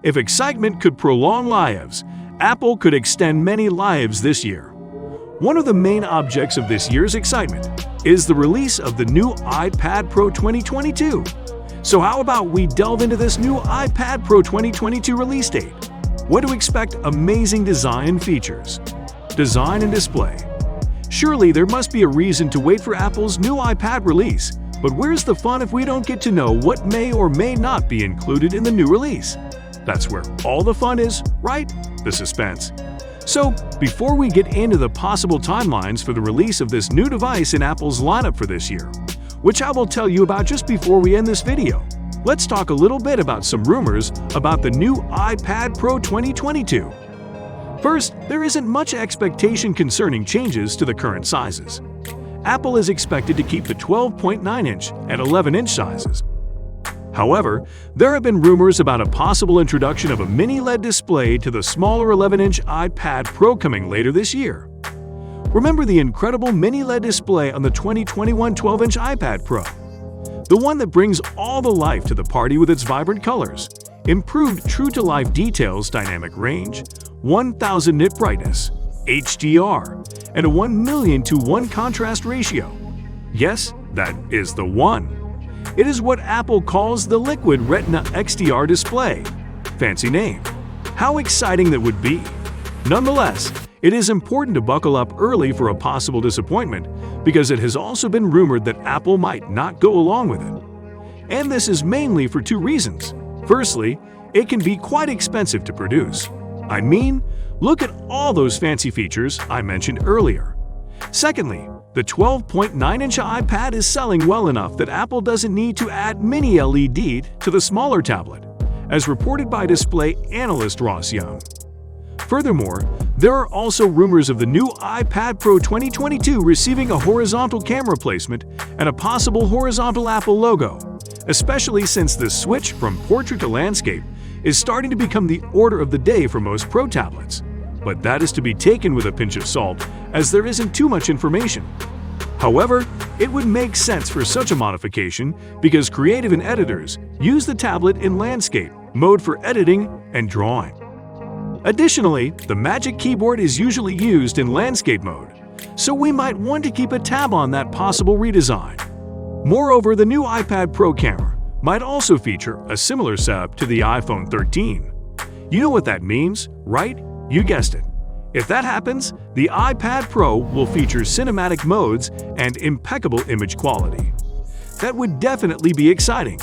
If excitement could prolong lives, Apple could extend many lives this year. One of the main objects of this year's excitement is the release of the new iPad Pro 2022. So how about we delve into this new iPad Pro 2022 release date? What to expect: amazing design and features. Design and display. Surely there must be a reason to wait for Apple's new iPad release, but where's the fun if we don't get to know what may or may not be included in the new release? That's where all the fun is, right? The suspense. So, before we get into the possible timelines for the release of this new device in Apple's lineup for this year, which I will tell you about just before we end this video, let's talk a little bit about some rumors about the new iPad Pro 2022. First, there isn't much expectation concerning changes to the current sizes. Apple is expected to keep the 12.9-inch and 11-inch sizes. However, there have been rumors about a possible introduction of a mini LED display to the smaller 11-inch iPad Pro coming later this year. Remember the incredible mini LED display on the 2021 12-inch iPad Pro? The one that brings all the life to the party with its vibrant colors, improved true-to-life details, dynamic range, 1000 nit brightness, HDR, and a 1,000,000:1 contrast ratio. Yes, that is the one. It is what Apple calls the Liquid Retina XDR display. Fancy name. How exciting that would be! Nonetheless, it is important to buckle up early for a possible disappointment because it has also been rumored that Apple might not go along with it. And this is mainly for two reasons. Firstly, it can be quite expensive to produce. I mean, look at all those fancy features I mentioned earlier. Secondly, the 12.9-inch iPad is selling well enough that Apple doesn't need to add mini LED to the smaller tablet, as reported by display analyst Ross Young. Furthermore, there are also rumors of the new iPad Pro 2022 receiving a horizontal camera placement and a possible horizontal Apple logo, especially since the switch from portrait to landscape is starting to become the order of the day for most Pro tablets. But that is to be taken with a pinch of salt, as there isn't too much information. However, it would make sense for such a modification because creative and editors use the tablet in landscape mode for editing and drawing. Additionally, the Magic Keyboard is usually used in landscape mode, so we might want to keep a tab on that possible redesign. Moreover, the new iPad Pro camera might also feature a similar setup to the iPhone 13. You know what that means, right? You guessed it. If that happens, the iPad Pro will feature cinematic modes and impeccable image quality. That would definitely be exciting.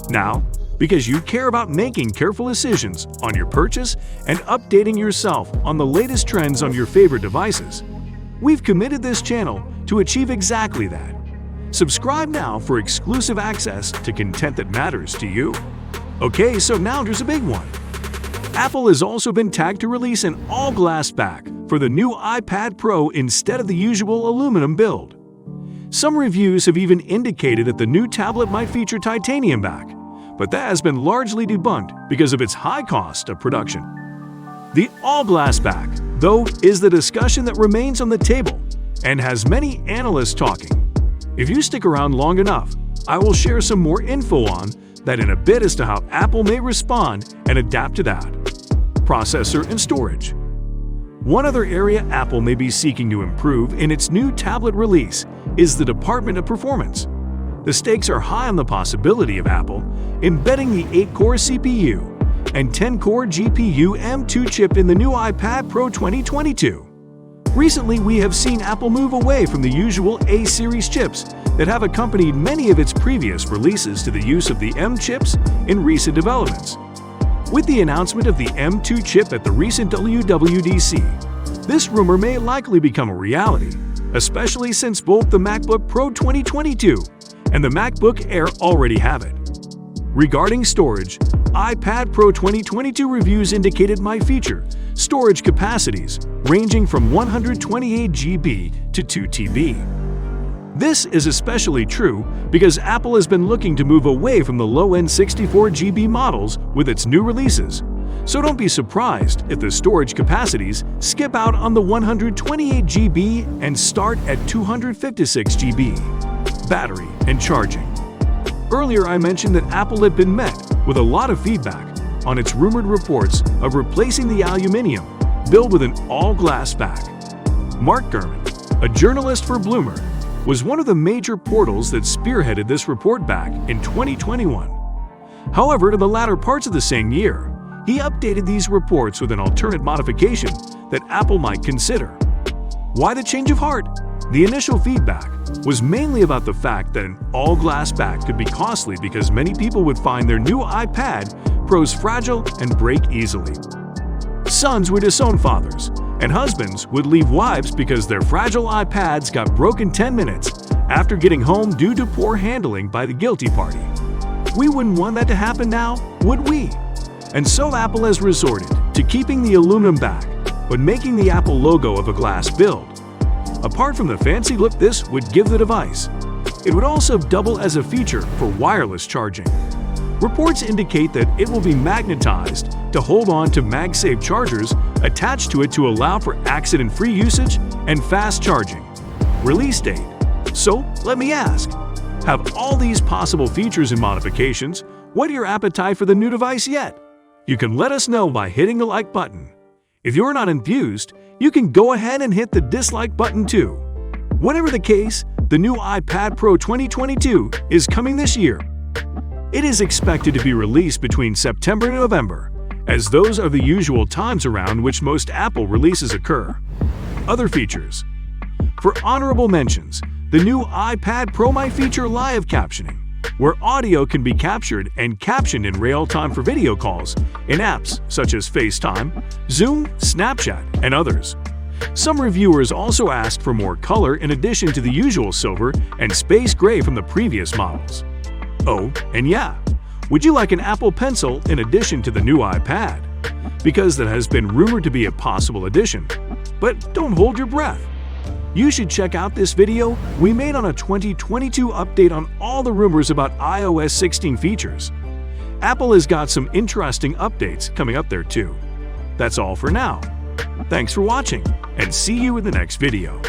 Now, because you care about making careful decisions on your purchase and updating yourself on the latest trends on your favorite devices, we've committed this channel to achieve exactly that. Subscribe now for exclusive access to content that matters to you. Okay, so now there's a big one. Apple has also been tagged to release an all-glass back for the new iPad Pro instead of the usual aluminum build. Some reviews have even indicated that the new tablet might feature titanium back, but that has been largely debunked because of its high cost of production. The all-glass back, though, is the discussion that remains on the table and has many analysts talking. If you stick around long enough, I will share some more info on that in a bit as to how Apple may respond and adapt to that. Processor and storage. One other area Apple may be seeking to improve in its new tablet release is the department of performance. The stakes are high on the possibility of Apple embedding the 8-core CPU and 10-core GPU M2 chip in the new iPad Pro 2022. Recently, we have seen Apple move away from the usual A-series chips that have accompanied many of its previous releases to the use of the M chips in recent developments. With the announcement of the M2 chip at the recent WWDC, this rumor may likely become a reality, especially since both the MacBook Pro 2022 and the MacBook Air already have it. Regarding storage, iPad Pro 2022 reviews indicated might feature storage capacities ranging from 128 GB to 2 TB. This is especially true because Apple has been looking to move away from the low-end 64 GB models with its new releases, so don't be surprised if the storage capacities skip out on the 128 GB and start at 256 GB. Battery and charging. Earlier I mentioned that Apple had been met with a lot of feedback on its rumored reports of replacing the aluminum built with an all-glass back. Mark Gurman, a journalist for Bloomberg, was one of the major portals that spearheaded this report back in 2021. However, to the latter parts of the same year, he updated these reports with an alternate modification that Apple might consider. Why the change of heart? The initial feedback was mainly about the fact that an all-glass back could be costly because many people would find their new iPad Pros fragile and break easily. Sons would disown fathers, and husbands would leave wives because their fragile iPads got broken 10 minutes after getting home due to poor handling by the guilty party. We wouldn't want that to happen now, would we? And so Apple has resorted to keeping the aluminum back, but making the Apple logo of a glass build. Apart from the fancy look this would give the device, it would also double as a feature for wireless charging. Reports indicate that it will be magnetized to hold on to MagSafe chargers attached to it to allow for accident-free usage and fast charging. Release date. So, let me ask, have all these possible features and modifications whet your appetite for the new device yet? You can let us know by hitting the like button. If you're not enthused, you can go ahead and hit the dislike button too. Whatever the case, the new iPad Pro 2022 is coming this year. It is expected to be released between September and November, as those are the usual times around which most Apple releases occur. Other features. For honorable mentions, the new iPad Pro might feature live captioning, where audio can be captured and captioned in real time for video calls in apps such as FaceTime, Zoom, Snapchat, and others. Some reviewers also asked for more color in addition to the usual silver and space gray from the previous models. Oh, and yeah, would you like an Apple Pencil in addition to the new iPad? Because that has been rumored to be a possible addition. But don't hold your breath. You should check out this video we made on a 2022 update on all the rumors about iOS 16 features. Apple has got some interesting updates coming up there too. That's all for now. Thanks for watching, and see you in the next video.